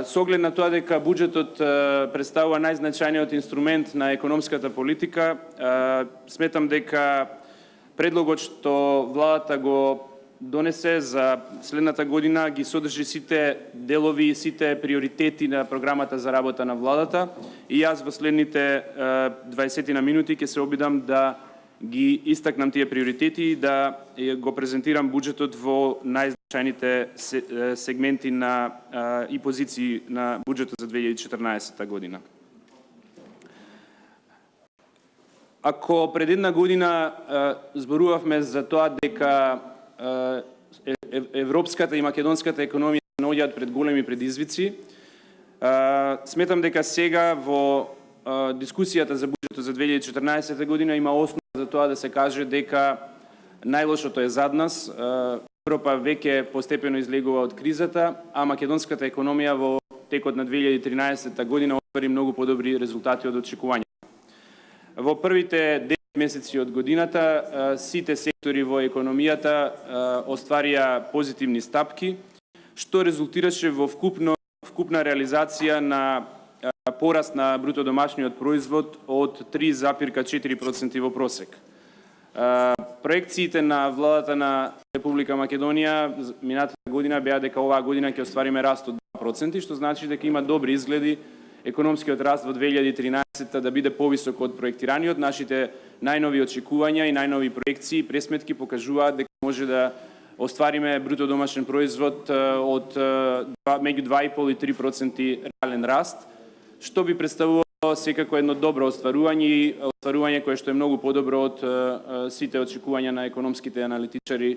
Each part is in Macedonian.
Со оглед на тоа дека буџетот представува најзначајниот инструмент на економската политика, сметам дека предлогот што владата го донесе за следната година ги содржи сите делови и сите приоритети на програмата за работа на владата и јас во следните 20 на минути ќе се обидам да ги истакнам тие приоритети и да го презентирам буџетот во најзначајните сегменти на и позиции на буџетот за 2014 година. Ако пред една година зборувавме за тоа дека европската и македонската економија се наоѓаат пред големи предизвици, сметам дека сега во дискусијата за буџетот за 2014 година има основа за тоа да се каже дека најлошото е зад нас. Европа веќе постепено излегува од кризата, а македонската економија во текот на 2013 година оствари многу подобри резултати од очекувањата. Во првите 9 месеци од годината сите сектори во економијата остварија позитивни стапки, што резултираше во вкупна реализација на пораст на бруто домашниот производ од 3,4% во просек. Проекциите на владата на Република Македонија минатата година беа дека оваа година ќе оствариме раст од 2%, што значи дека има добри изгледи економскиот раст во 2013 да биде повисок од проектираниот. Нашите најнови очекувања и најнови проекции и пресметки покажуваат дека може да оствариме бруто домашен производ од меѓу 2,5 и 3% реален раст, што би представувало секако едно добро остварување и остварување кое што е многу подобро од сите очекувања на економските аналитичари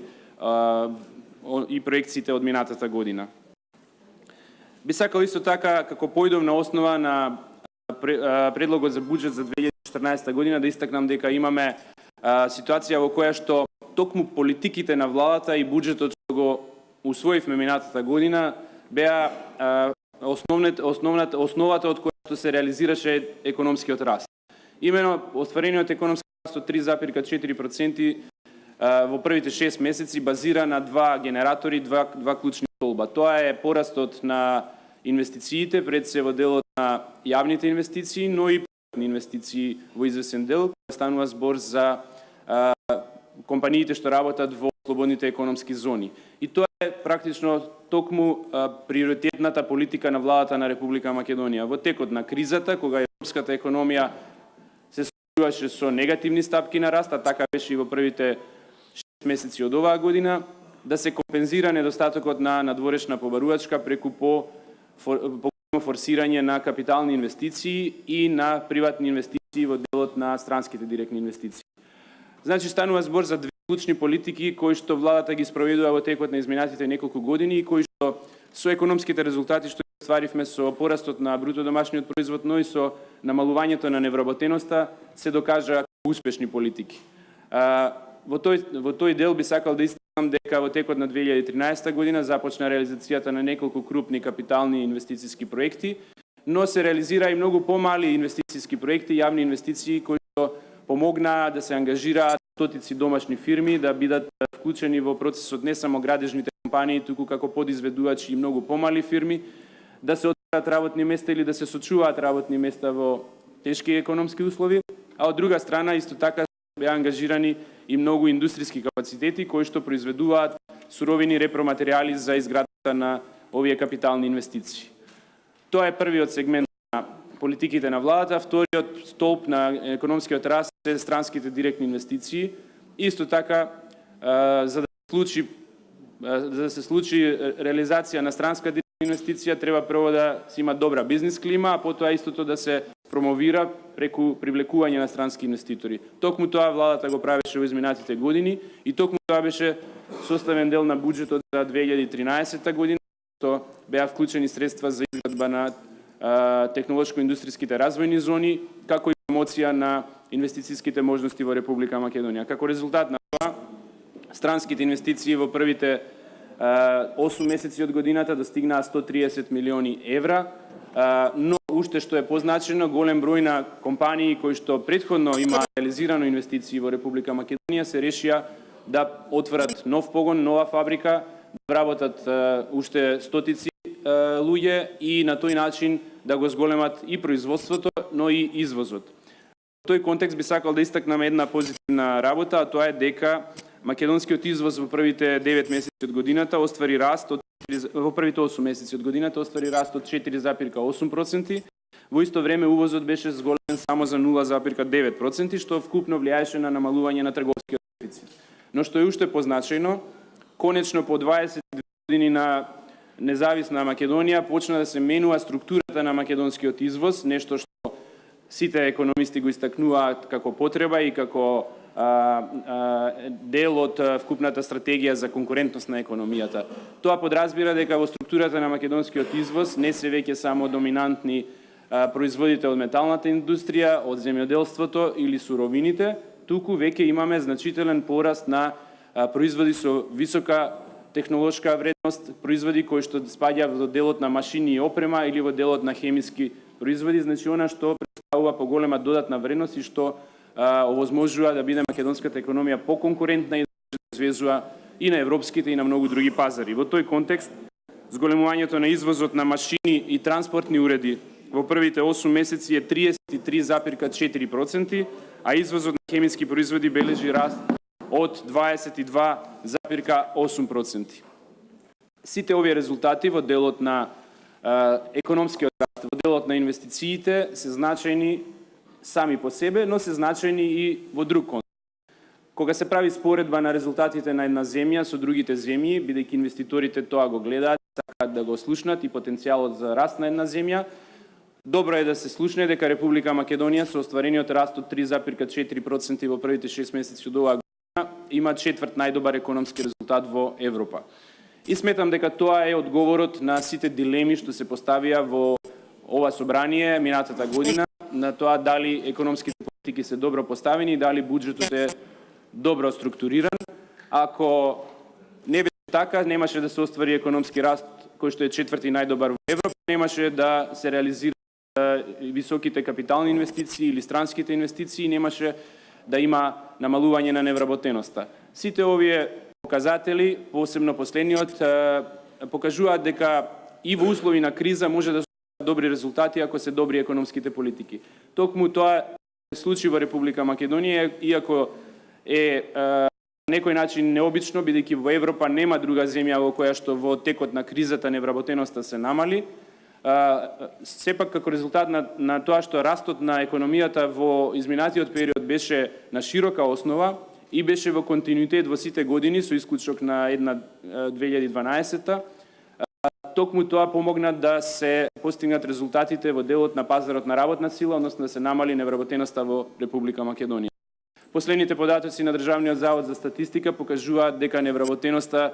и проекциите од минатата година. Би сакал исто така, како поидовна основа на предлогот за буџет за 2014 година, да истакнам дека имаме ситуација во која што токму политиките на владата и буџетот што го усвоивме минатата година беа основата од која што се реализираше економскиот раст. Имено остварениот економски раст од 3,4% во првите 6 месеци базира на два генератори, два клучни столба. Тоа е порастот на инвестициите, пред се во делот на јавните инвестиции, но и приватни инвестиции во извесен дел. Станува збор за компаниите што работат во слободните економски зони. И тоа е практично токму приоритетната политика на владата на Република Македонија. Во текот на кризата, кога европската економија се соочуваше со негативни стапки на раст, а така беше и во првите 6 месеци од оваа година, да се компензира недостатокот на надворешна побарувачка преку форсирање на капитални инвестиции и на приватни инвестиции во делот на странските директни инвестиции. Значи, станува збор за две клучни политики кои што владата ги спроведува во текот на изминатите неколку години и кои што со економските резултати што остваривме со порастот на бруто домашниот производ, но и со намалувањето на невработеноста се докажа успешни политики. Во тој дел би сакал да истакнам дека во текот на 2013 година започна реализацијата на неколку крупни капитални инвестициски проекти, но се реализира и многу помали инвестициски проекти, јавни инвестиции кои што помогнаа да се ангажираат стотици домашни фирми, да бидат вклучени во процесот не само градежните компании, туку како подизведувачи и многу помали фирми, да се отворат работни места или да се сочуваат работни места во тешки економски услови, а од друга страна исто така беа ангажирани и многу индустријски капацитети кои што произведуваат суровини репроматеријали за изградата на овие капитални инвестиции. Тоа е првиот сегмент на политиките на владата. Вториот столб на економскиот раст се странските директни инвестиции. Исто така, за да се случи реализација на странска директна инвестиција, треба прво да се има добра бизнес клима, а потоа истото да се промовира преку привлекување на странски инвеститори. Токму тоа владата го правеше во изминатите години и токму тоа беше составен дел на буџетот за 2013 година, што беа вклучени средства за изградба на технолошко-индустријските развојни зони, како и промоција на инвестицијските можности во Република Македонија. Како резултат на тоа, странските инвестиции во првите 8 месеци од годината достигнаа 130 милиони евра, но уште што е позначено, голем број на компании кои што претходно има реализирано инвестиции во Република Македонија се решија да отворат нов погон, нова фабрика, да работат уште стотици луѓе и на тој начин да го зголемат и производството, но и извозот. Во тој контекст би сакал да истакнам една позитивна работа, а тоа е дека македонскиот извоз во првите 9 месеци од годината оствари раст од во првите 8 месеци од годината оствари раст од 4,8%. Во исто време увозот беше зголемен само за 0,9%, што вкупно влијаеше на намалување на трговскиот дефицит. Но што е уште позначајно, конечно по 22 години на независна Македонија почна да се менува структурата на македонскиот извоз, нешто што сите економисти го истакнуваат како потреба и како дел од вкупната стратегија за конкурентност на економијата. Тоа подразбира дека во структурата на македонскиот извоз не се веќе само доминантни производите од металната индустрија, од земјоделството или суровините, туку веќе имаме значителен пораст на производи со висока технолошка вредност, производи кои што спаѓа во делот на машини и опрема или во делот на хемиски производи, значи она што представува поголема додатна вредност и што овозможува да биде македонската економија поконкурентна и да се извезува и на европските и на многу други пазари. Во тој контекст, зголемувањето на извозот на машини и транспортни уреди во првите 8 месеци е 33,4%, а извозот на хемиски производи бележи раст од 22,8%. Сите овие резултати во делот на економскиот раст, во делот на инвестициите се значајни сами по себе, но се значајни и во друг контекст. Кога се прави споредба на резултатите на една земја со другите земји, бидејќи инвеститорите тоа го гледаат, сакаат да го слушнат и потенцијалот за раст на една земја, добро е да се слушне дека Република Македонија со остварениот раст од 3,4% во првите 6 месеци од оваа година има четврт најдобар економски резултат во Европа. И сметам дека тоа е одговорот на сите дилеми што се поставија во ова собрание минатата година, на тоа дали економските политики се добро поставени и дали буџетот е добро структуриран. Ако не беше така, немаше да се оствари економски раст кој што е четврти најдобар во Европа, немаше да се реализира високите капитални инвестиции или странските инвестиции, немаше да има намалување на невработеноста. Сите овие показатели, посебно последниот, покажуваат дека и во услови на криза може да се добри резултати ако се добри економските политики. Токму тоа се случи во Република Македонија, иако е на некој начин необично, бидејќи во Европа нема друга земја во која што во текот на кризата невработеноста се намали. Сепак како резултат на тоа што растот на економијата во изминатиот период беше на широка основа и беше во континуитет во сите години со исклучок на една 2012-та, токму тоа помогна да се постигнат резултатите во делот на пазарот на работна сила, односно да се намали невработеноста во Република Македонија. Последните податоци на Државниот завод за статистика покажуваат дека невработеноста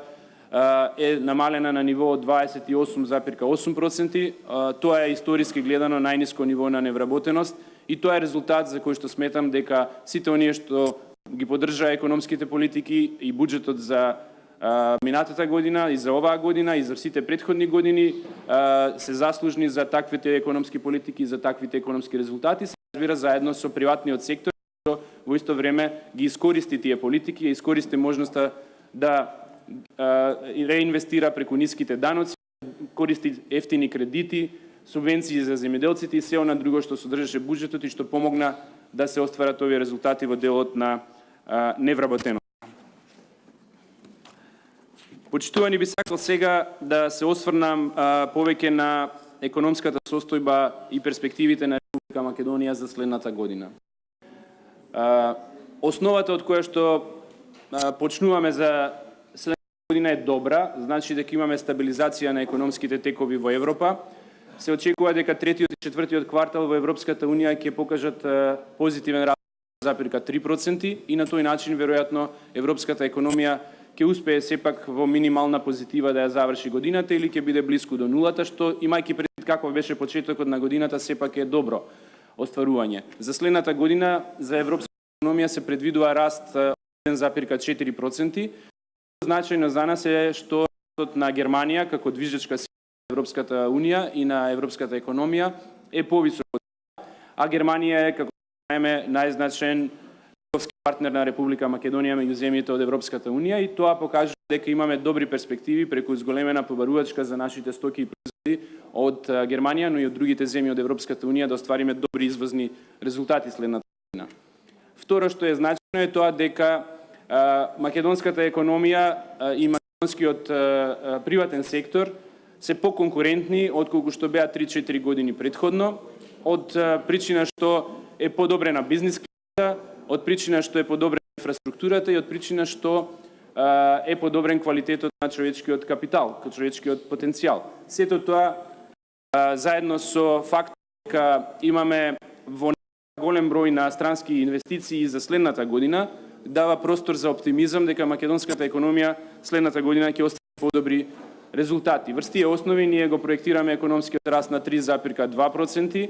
е намалена на ниво од 28,8%. Тоа е историски гледано најниско ниво на невработеност и тоа е резултат за кој што сметам дека сите оние што ги поддржаа економските политики и буџетот за минатата година и за оваа година и за сите претходни години се заслужни за таквите економски политики и за таквите економски резултати, се разбира заедно со приватниот сектор, што во исто време ги искористи тие политики и искористи можноста да реинвестира преку ниските даноци, користи ефтини кредити, субвенции за земјоделците и се она друго што содржеше буџетот и што помогна да се остварат овие резултати во делот на невработеност. Почитувани, би сакал сега да се осврнам повеќе на економската состојба и перспективите на Република Македонија за следната година. Основата од која што почнуваме за година е добра, значи дека имаме стабилизација на економските текови во Европа. Се очекува дека третиот и четвртиот квартал во Европската Унија ќе покажат позитивен раст за 3% и на тој начин веројатно европската економија ќе успее сепак во минимална позитива да ја заврши годината или ќе биде блиску до нулата, што имајќи предвид каков беше почетокот на годината сепак е добро остварување. За следната година за европската економија се предвидува раст 1,4%. Значајно за нас е што растот на Германија како движечка сила на Европската Унија и на европската економија е повисок, а Германија е, како знаеме, најзначаен търговски партнер на Република Македонија меѓу земјите од Европската Унија и тоа покажува дека имаме добри перспективи преку зголемена побарувачка за нашите стоки и производи од Германија, но и од другите земји од Европската унија да оствариме добри извозни резултати следната година. Второ што е значено е тоа дека македонската економија и македонскиот приватен сектор се поконкурентни отколку што беа 3-4 години претходно, од причина што е подобрена бизнис климата, од причина што е подобрена инфраструктурата и од причина што е подобрен квалитетот на човечкиот капитал, човечкиот потенцијал. Сето тоа заедно со фактот дека имаме во голем број на странски инвестиции за следната година, дава простор за оптимизам дека македонската економија следната година ќе остави подобри резултати. Врз тие основи ние го проектираме економскиот раст на 3,2%,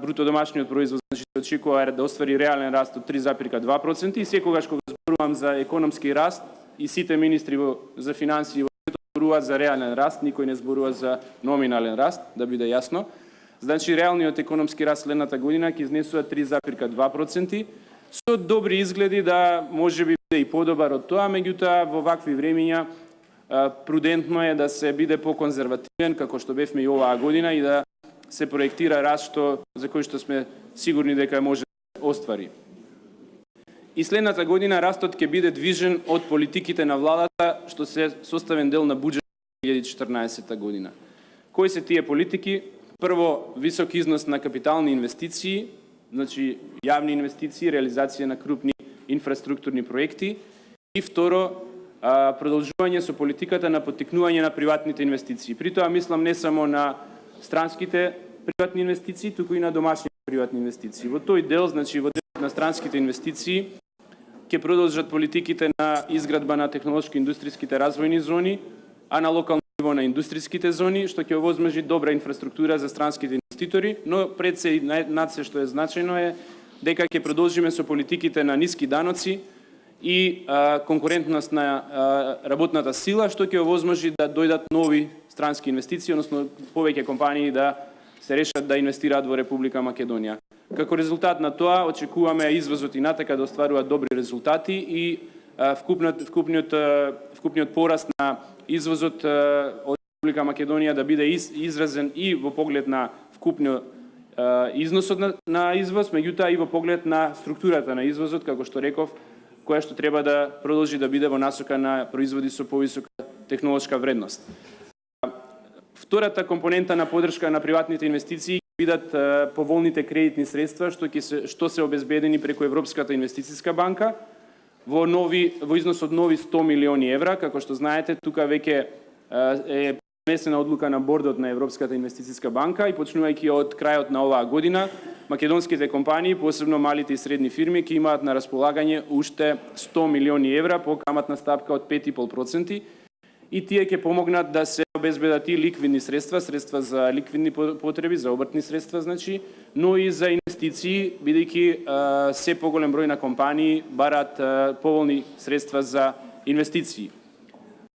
бруто домашниот производ значи се очекува да оствари реален раст од 3,2% и секогаш кога зборувам за економски раст и сите министри за финансии зборуваат за реален раст, никој не зборува за номинален раст, да биде јасно. Значи реалниот економски раст следната година ќе изнесува 3,2%, со добри изгледи да можеби биде и подобар од тоа, меѓутоа во вакви времиња прудентно е да се биде поконзервативен, како што бевме и оваа година, и да се проектира раст за кој што сме сигурни дека може да оствари. И следната година растот ќе биде движен од политиките на владата, што се составен дел на буџет 2014 година. Кои се тие политики? Прво, висок износ на капитални инвестиции, значи јавни инвестиции, реализација на крупни инфраструктурни проекти, и второ, продолжување со политиката на поттикнување на приватните инвестиции. При тоа мислам не само на странските приватни инвестиции, туку и на домашните приватни инвестиции. Во тој дел, значи во делот на странските инвестиции, ќе продолжат политиките на изградба на технолошки индустријските развојни зони, а на локално ниво на индустријските зони, што ќе овозможи добра инфраструктура за странските инвеститори, но пред се и над се што е значајно е дека ќе продолжиме со политиките на ниски даноци и конкурентност на работната сила, што ќе овозможи да дојдат нови странски инвестиции, односно повеќе компании да се решат да инвестираат во Република Македонија. Како резултат на тоа, очекуваме извозот и натака да остварува добри резултати и вкупниот пораст на извозот од Република Македонија да биде изразен и во поглед на вкупно износот на извоз, меѓутоа и во поглед на структурата на извозот, како што реков, која што треба да продолжи да биде во насока на производи со повисока технолошка вредност. Втората компонента на поддршка на приватните инвестиции ќе бидат поволните кредитни средства што се обезбедени преку Европската инвестициска банка во износ од нови 100 милиони евра. Како што знаете, тука веќе е донесена одлука на бордот на Европската инвестициска банка и почнувајќи од крајот на оваа година, македонските компании, посебно малите и средни фирми, ќе имаат на располагање уште 100 милиони евра по каматна стапка од 5,5%, и тие ќе помогнат да се обезбедат и ликвидни средства, средства за ликвидни потреби, за обртни средства, значи, но и за инвестиции, бидејќи се поголем број на компании бараат поволни средства за инвестиции.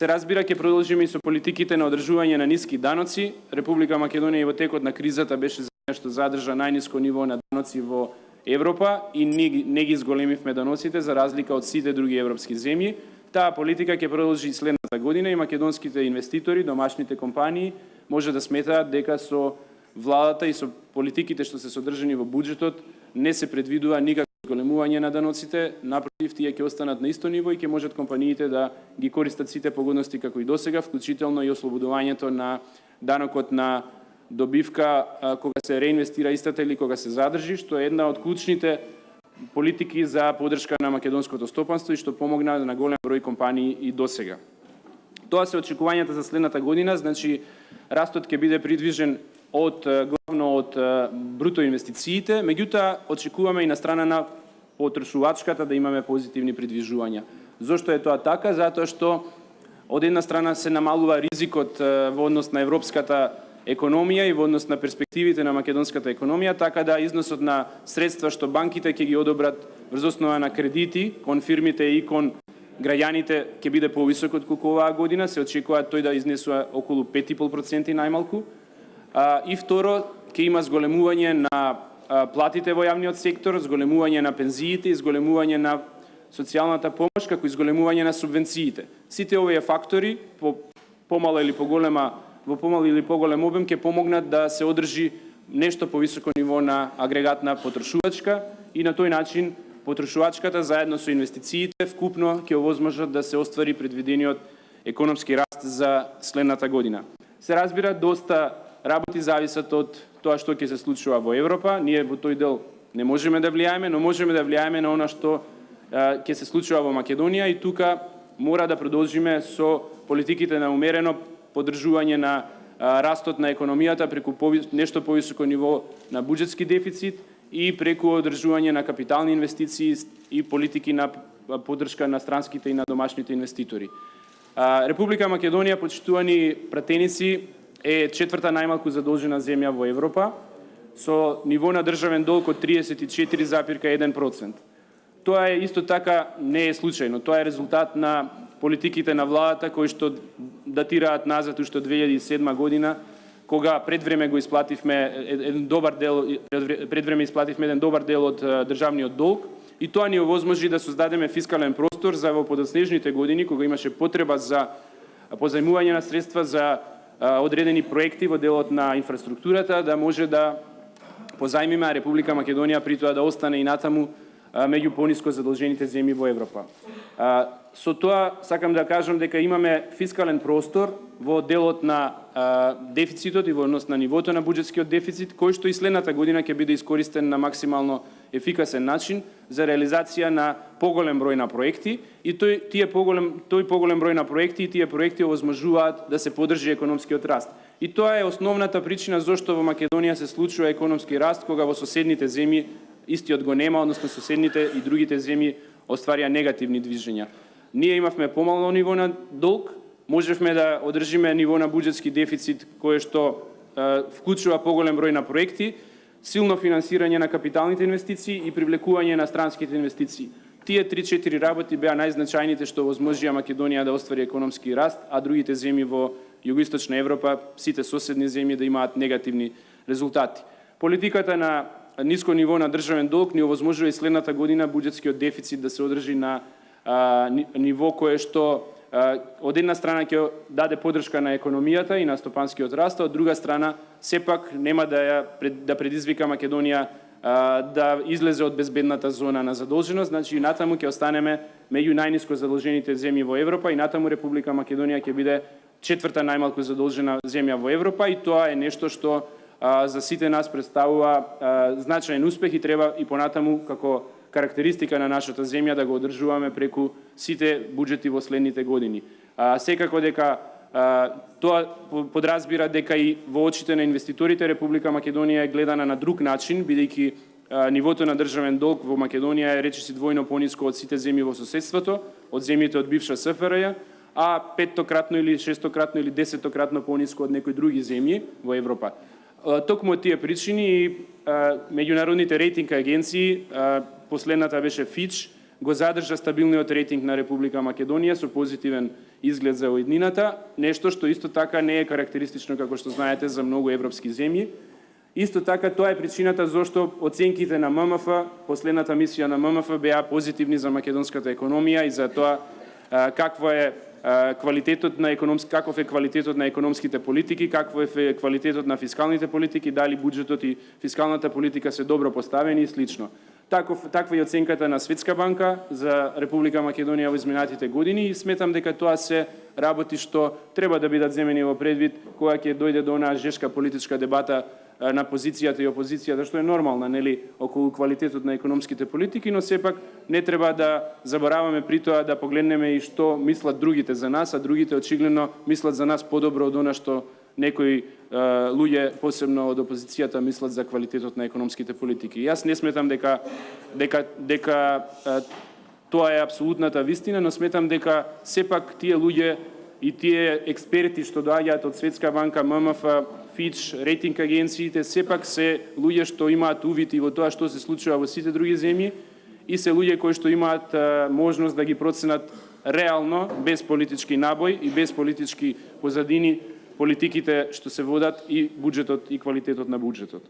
Се разбира, ќе продолжиме и со политиките на одржување на ниски даноци. Република Македонија и во текот на кризата беше што задржа најниско ниво на даноци во Европа и не ги зголемивме даноците за разлика од сите други европски земји. Таа политика ќе продолжи следната година и македонските инвеститори, домашните компании може да сметаат дека со владата и со политиките што се содржани во буџетот не се предвидува никакво зголемување на даноците, напротив, тие ќе останат на исто ниво и ќе можат компаниите да ги користат сите погодности како и досега, вклучително и ослободувањето на данокот на добивка кога се реинвестира истата или кога се задржи, што е една од клучните политики за поддршка на македонското стопанство и што помогна на голем број компании и досега. Тоа се очекувањата за следната година, значи растот ќе биде придвижен главно од бруто инвестициите, меѓутоа очекуваме и на страна на потрошувачката да имаме позитивни придвижувања. Зошто е тоа така? Затоа што од една страна се намалува ризикот во однос на европската економија и во однос на перспективите на македонската економија, така да износот на средства што банките ќе ги одобрат врз основа на кредити кон фирмите и кон граѓаните ќе биде повисок отколку оваа година, се очекува тој да изнесува околу 5,5% најмалку. И второ, ќе има зголемување на платите во јавниот сектор, зголемување на пензиите и зголемување на социјалната помош, како и зголемување на субвенциите. Сите овие фактори, по помала или поголема во помал или поголем обем ќе помогнат да се одржи нешто повисоко ниво на агрегатна потрошувачка и на тој начин потрошувачката заедно со инвестициите вкупно ќе овозможат да се оствари предвидениот економски раст за следната година. Се разбира, доста работи зависат од тоа што ќе се случува во Европа. Ние во тој дел не можеме да влијаеме, но можеме да влијаеме на она што ќе се случува во Македонија и тука мора да продолжиме со политиките на умерено поддржување на растот на економијата преку нешто повисоко ниво на буџетски дефицит и преку одржување на капитални инвестиции и политики на поддршка на странските и на домашните инвеститори. Република Македонија, почитувани пратеници, е четврта најмалку задолжена земја во Европа со ниво на државен долг од 34,1%. Тоа е исто така не е случајно, тоа е резултат на политиките на владата кои што датираат назад уште од 2007 година, кога пред време еден добар дел од државниот долг и тоа ни овозможи да создадеме фискален простор за во подоснежните години кога имаше потреба за позајмување на средства за одредени проекти во делот на инфраструктурата да може да позајмиме, а Република Македонија при тоа да остане и натаму меѓу пониско задолжените земји во Европа. Со тоа сакам да кажам дека имаме фискален простор во делот на дефицитот и во однос на нивото на буџетскиот дефицит, кој што и следната година ќе биде искористен на максимално ефикасен начин за реализација на поголем број на проекти и тој поголем број на проекти и тие проекти овозможуваат да се поддржи економскиот раст. И тоа е основната причина зошто во Македонија се случува економски раст кога во соседните земји истиот го нема, односно соседните и другите земји остварија негативни движења. Ние имавме помално ниво на долг, можевме да одржиме ниво на буџетски дефицит кој што вклучува поголем број на проекти, силно финансирање на капиталните инвестиции и привлекување на странските инвестиции. Тие 3-4 работи беа најзначајните што овозможија Македонија да оствари економски раст, а другите земји во југоисточна Европа, сите соседни земји да имаат негативни резултати. Политиката на ниско ниво на државен долг ни овозможува и следната година буџетскиот дефицит да се одржи на ниво кое што од една страна ќе даде поддршка на економијата и на стопанскиот раст, а од друга страна сепак нема да предизвика Македонија да излезе од безбедната зона на задолженост, значи и натаму ќе останеме меѓу најниско задолжените земји во Европа и натаму Република Македонија ќе биде четврта најмалку задолжена земја во Европа и тоа е нешто што за сите нас представува значаен успех и треба и понатаму како карактеристика на нашата земја да го одржуваме преку сите буџети во следните години. Секако дека тоа подразбира дека и во очите на инвеститорите Република Македонија е гледана на друг начин, бидејќи нивото на државен долг во Македонија е речиси двојно пониско од сите земји во соседството, од земјите од бивша СФРЈ, а петтократно или шестократно или десетократно пониско од некои други земји во Европа. Токму од тие причини и меѓународните рейтинг агенции, последната беше Fitch, го задржа стабилниот рейтинг на Република Македонија со позитивен изглед за уеднината, нешто што исто така не е карактеристично, како што знаете, за многу европски земји. Исто така, тоа е причината зашто оценките на ММФ, последната мисија на ММФ беа позитивни за македонската економија и за тоа каков е квалитетот на економските политики, каков е квалитетот на фискалните политики, дали буџетот и фискалната политика се добро поставени и слично. Таква е оценката на Светска банка за Република Македонија во изминатите години и сметам дека тоа се работи што треба да бидат земени во предвид кога ќе дојде до онаа жешка политичка дебата на позицијата и опозицијата, што е нормална, нели, околу квалитетот на економските политики, но сепак не треба да забораваме при тоа да погледнеме и што мислат другите за нас, а другите очигледно мислат за нас подобро од она што некои луѓе, посебно од опозицијата, мислат за квалитетот на економските политики. Јас не сметам дека тоа е апсолутната вистина, но сметам дека сепак тие луѓе и тие експерти што доаѓаат од Светска банка, ММФ, Fitch, рейтинг агенциите, сепак се луѓе што имаат увид и во тоа што се случува во сите други земји и се луѓе кои што имаат можност да ги проценат реално, без политички набој и без политички позадини, политиките што се водат и буџетот и квалитетот на буџетот.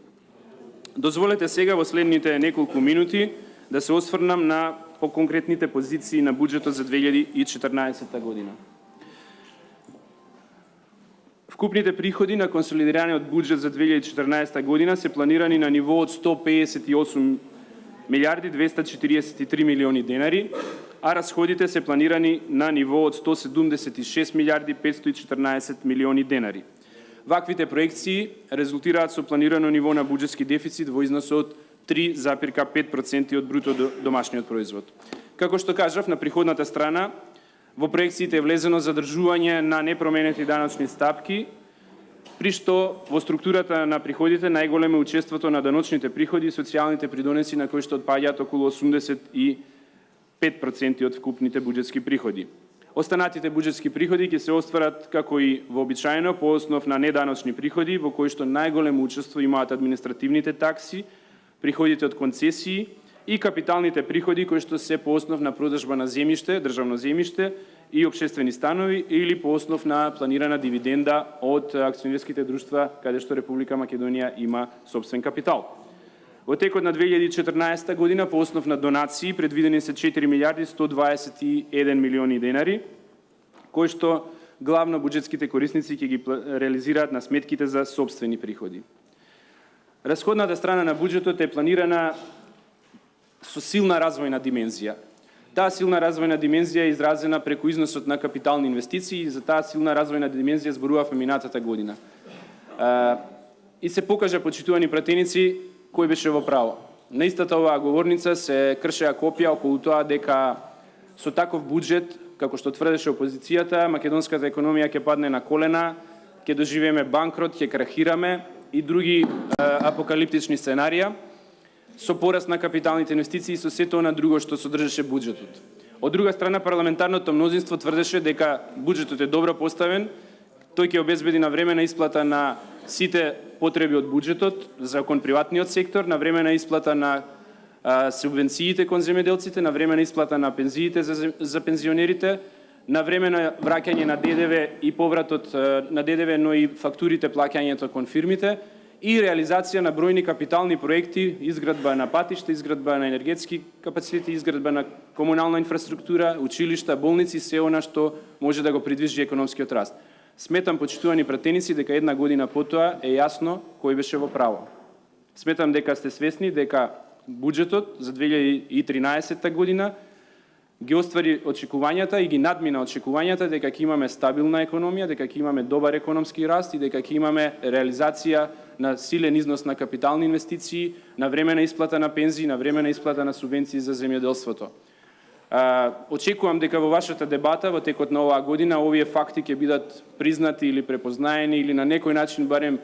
Дозволете сега во следните неколку минути да се осврнам на поконкретните позиции на буџетот за 2014 година. Вкупните приходи на консолидираниот буџет за 2014 година се планирани на ниво од 158 милиарди 243 милиони денари, а расходите се планирани на ниво од 176 милиарди 514 милиони денари. Ваквите проекции резултираат со планирано ниво на буџетски дефицит во износ од 3,5% од бруто домашниот производ. Како што кажав, на приходната страна во проекциите е влезено задржување на непроменети даночни стапки, при што во структурата на приходите најголемо е учеството на даночните приходи и социјалните придонеси на кои што отпаѓаат околу 85% од вкупните буџетски приходи. Останатите буџетски приходи ќе се остварат како и вообичаено по основ на неданочни приходи, во кои што најголемо учество имаат административните такси, приходите од концесии и капиталните приходи кои што се по основ на продажба на земјиште, државно земјиште и општествени станови или по основ на планирана дивиденда од акционерските друштва каде што Република Македонија има собствен капитал. Во текот на 2014 година по основ на донации предвидени се 4 милиарди 121 милиони денари, кои што главно буџетските корисници ќе ги реализираат на сметките за собствени приходи. Расходната страна на буџетот е планирана со силна развојна димензија. Таа силна развојна димензија е изразена преку износот на капитални инвестиции и за таа силна развојна димензија зборувавме минатата година. И се покажа, почитувани пратеници, кој беше во право. На истата оваа говорница се кршеа копија околу тоа дека со таков буџет, како што тврдеше опозицијата, македонската економија ќе падне на колена, ќе доживееме банкрот, ќе крахираме и други апокалиптични сценарија, со пораст на капиталните инвестиции и со сето на друго што содржеше буџетот. Од друга страна, парламентарното мнозинство тврдеше дека буџетот е добро поставен, тој ќе обезбеди навремена исплата на сите потреби од буџетот за кон приватниот сектор, навремена исплата на субвенциите кон земјоделците, навремена исплата на пензиите за пензионерите, навремено враќање на ДДВ и повратот на ДДВ, но и фактурите плаќањето кон фирмите, и реализација на бројни капитални проекти, изградба на патишта, изградба на енергетски капацитети, изградба на комунална инфраструктура, училишта, болници, се она што може да го придвижи економскиот раст. Сметам, почитувани пратеници, дека една година потоа е јасно кој беше во право. Сметам дека сте свесни дека буџетот за 2013 година ги оствари очекувањата и ги надмина очекувањата дека ќе имаме стабилна економија, дека ќе имаме добар економски раст и дека ќе имаме реализација на силен износ на капитални инвестиции, на времена исплата на пензии, на времена исплата на субвенции за земјоделството. Очекувам дека во вашата дебата во текот на оваа година овие факти ќе бидат признати или препознаени или на некој начин барем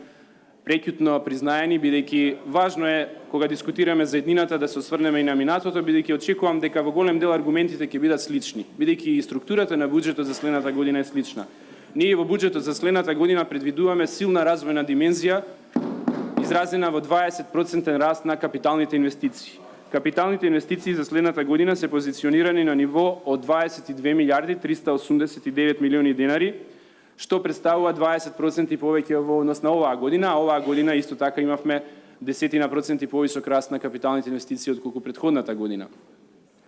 преќутно признаени, бидејќи важно е кога дискутираме за еднината да се осврнеме и на минатото, бидејќи очекувам дека во голем дел аргументите ќе бидат слични, бидејќи и структурата на буџетот за следната година е слична. Ние во буџетот за следната година предвидуваме силна развојна димензија изразена во 20% раст на капиталните инвестиции. Капиталните инвестиции за следната година се позиционирани на ниво од 22 милиарди 389 милиони денари, што представува 20% повеќе во однос на оваа година, а оваа година исто така имавме 10% повисок раст на капиталните инвестиции отколку претходната година.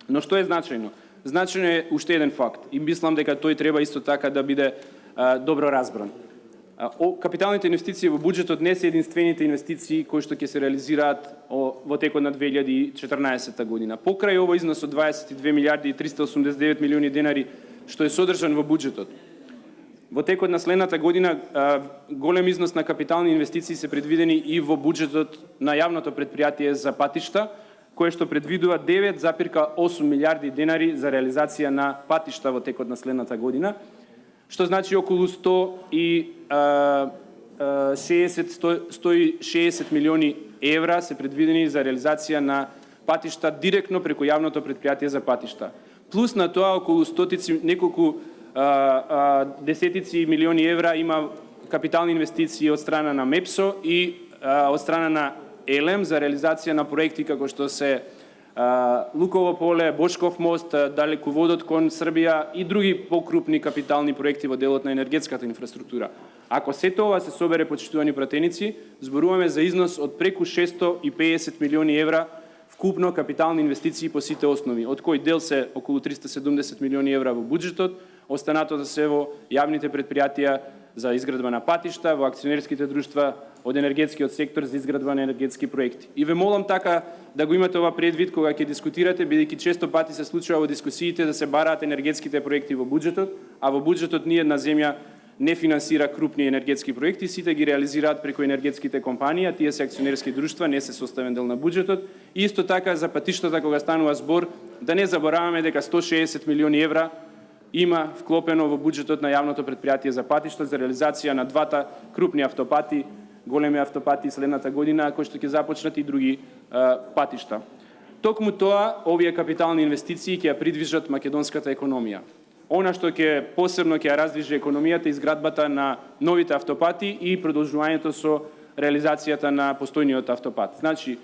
Но што е значајно? Значајно е уште еден факт и мислам дека тој треба исто така да биде добро разбран. Капиталните инвестиции во буџетот не се единствените инвестиции кои што ќе се реализираат во текот на 2014 година. Покрај овој износ од 22 милиарди и 389 милиони денари што е содржан во буџетот, во текот на следната година голем износ на капитални инвестиции се предвидени и во буџетот на јавното предпријатие за патишта, кое што предвидува 9,8 милиарди денари за реализација на патишта во текот на следната година, што значи околу 160 милиони евра се предвидени за реализација на патишта директно преку јавното предпријатие за патишта. Плюс на тоа околу неколку десетици милиони евра има капитални инвестиции од страна на МЕПСО и од страна на ЕЛЕМ за реализација на проекти како што се Луково поле, Бошков мост, далеководот кон Србија и други покрупни капитални проекти во делот на енергетската инфраструктура. Ако сето ова се собере, почитувани пратеници, зборуваме за износ од преку 650 милиони евра вкупно капитални инвестиции по сите основи, од кој дел се околу 370 милиони евра во буџетот, останатото се во јавните предпријатија, за изградба на патишта, во акционерските друштва од енергетскиот сектор за изградба на енергетски проекти. И ве молам така да го имате ова предвид кога ќе дискутирате, бидејќи често пати се случува во дискусиите да се бараат енергетските проекти во буџетот, а во буџетот ни една земја не финансира крупни енергетски проекти, сите ги реализираат преку енергетските компании, а тие се акционерски друштва, не се составен дел на буџетот. И исто така за патиштата кога станува збор, да не забораваме дека 160 милиони евра има вклопено во буџетот на јавното претпријатие за патишта за реализација на двата крупни автопати, големи автопати следната година, кои што ќе започнат и други патишта. Токму тоа, овие капитални инвестиции ќе ја придвижат македонската економија. Она што ќе посебно ќе ја раздвижи економијата, изградбата на новите автопати и продолжувањето со реализацијата на постојниот автопат. Значи,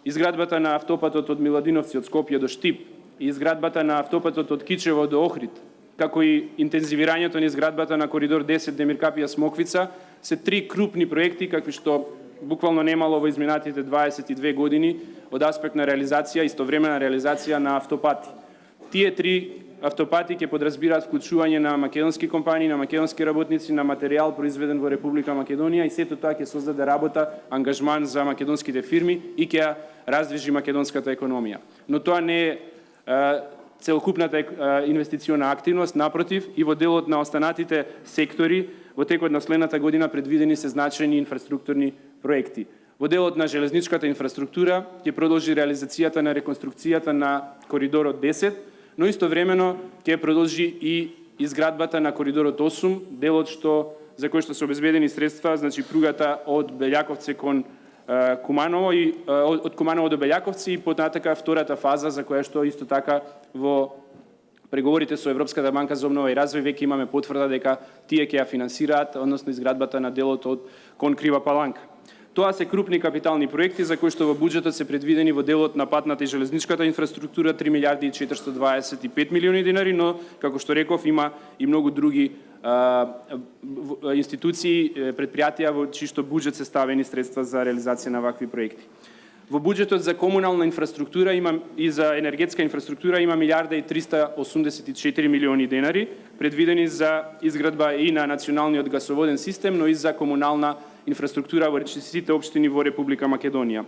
изградбата на автопатот од Миладиновци од Скопје до Штип и изградбата на автопатот од Кичево до Охрид, како и интензивирањето на изградбата на коридор 10 Демир Капија Смоквица, се три крупни проекти какви што буквално немало во изминатите 22 години од аспект на реализација, истовремена реализација на автопати. Тие три автопати ќе подразбираат вклучување на македонски компании, на македонски работници, на материјал произведен во Република Македонија и сето тоа ќе создаде работа, ангажман за македонските фирми и ќе ја раздвижи македонската економија. Но тоа не е целокупната инвестициона активност, напротив, и во делот на останатите сектори, во текот на следната година предвидени се значајни инфраструктурни проекти. Во делот на железничката инфраструктура ќе продолжи реализацијата на реконструкцијата на коридорот 10, но истовремено ќе продолжи и изградбата на коридорот 8, делот за кој што се обезбедени средства, значи пругата од Белјаковци кон Куманово и од Куманово до Белјаковци и потнатака втората фаза за која што исто така во преговорите со Европската банка за обнова и развој веќе имаме потврда дека тие ќе ја финансираат, односно изградбата на делот од кон Крива Паланка. Тоа се крупни капитални проекти за кои што во буџетот се предвидени во делот на патната и железничката инфраструктура 3 милиарди и 425 милиони динари, но како што реков има и многу други институции, предпријатија во чии што буџет се ставени средства за реализација на вакви проекти. Во буџетот за комунална инфраструктура и за енергетска инфраструктура има милиарда и 384 милиони денари, предвидени за изградба и на националниот гасоводен систем, но и за комунална инфраструктура во сите општини во Република Македонија.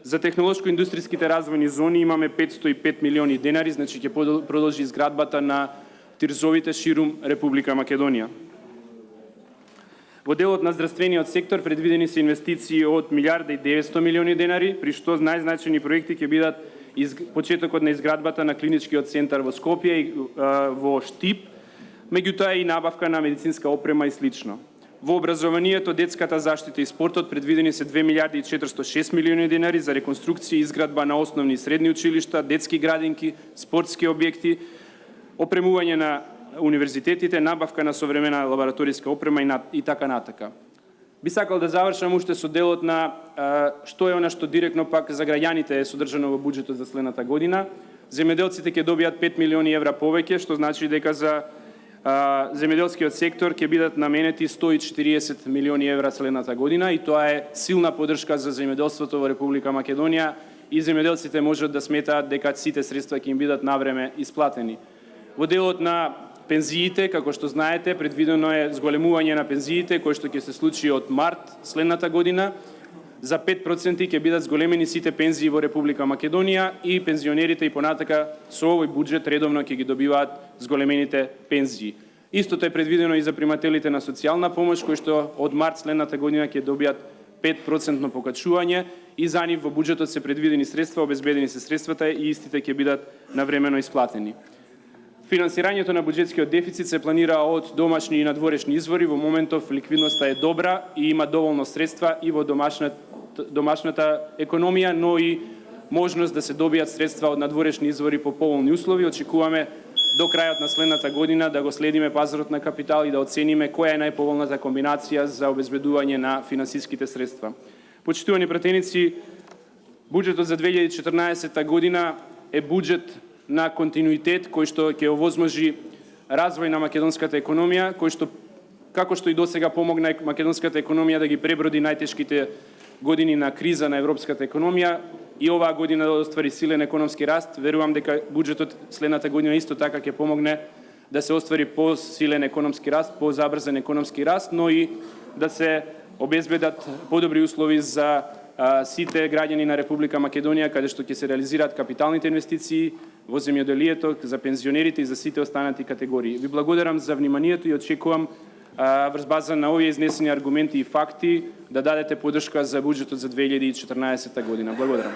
За технолошко-индустријските развојни зони имаме 505 милиони денари, значи ќе продолжи изградбата на тирзовите ширум Република Македонија. Во делот на здравствениот сектор предвидени се инвестиции од милиарда и 900 милиони денари, при што најзначајни проекти ќе бидат почетокот на изградбата на клиничкиот центар во Скопје и во Штип, меѓутоа и набавка на медицинска опрема и слично. Во образованието, детската заштита и спортот предвидени се 2 милиарди и 406 милиони денари за реконструкција и изградба на основни и средни училишта, детски градинки, спортски објекти, опремување на универзитетите, набавка на современа лабораториска опрема и така натака. Би сакал да завршам уште со делот на што е она што директно пак за граѓаните е содржано во буџетот за следната година. Земјоделците ќе добијат 5 милиони евра повеќе, што значи дека за земјоделскиот сектор ќе бидат наменети 140 милиони евра следната година и тоа е силна поддршка за земјоделството во Република Македонија и земјоделците можат да сметаат дека сите средства ќе им бидат навреме исплатени. Во делот на пензиите, како што знаете, предвидено е зголемување на пензиите, кој што ќе се случи од март следната година. За 5% ќе бидат зголемени сите пензии во Република Македонија и пензионерите и понатака со овој буџет редовно ќе ги добиваат зголемените пензии. Истото е предвидено и за примателите на социјална помош, кои што од март следната година ќе добијат 5% покачување и за нив во буџетот се предвидени средства, обезбедени се средствата и истите ќе бидат навремено исплатени. Финансирањето на буџетскиот дефицит се планира од домашни и надворешни извори. Во моментов ликвидноста е добра и има доволно средства и во домашната економија, но и можност да се добијат средства од надворешни извори по поволни услови. Очекуваме до крајот на следната година да го следиме пазарот на капитал и да оцениме која е најповолната комбинација за обезбедување на финансиските средства. Почитувани пратеници, буџетот за 2014 година е буџет на континуитет кој што ќе овозможи развој на македонската економија, кој што како што и досега помогна македонската економија да ги преброди најтешките години на криза на европската економија и оваа година да оствари силен економски раст. Верувам дека буџетот следната година исто така ќе помогне да се оствари посилен економски раст, позабрзан економски раст, но и да се обезбедат подобри услови за сите граѓани на Република Македонија, каде што ќе се реализираат капиталните инвестиции во земјоделието, за пензионерите и за сите останати категории. Ви благодарам за вниманието и очекувам врз база на овие изнесени аргументи и факти да дадете поддршка за буџетот за 2014 година. Благодарам.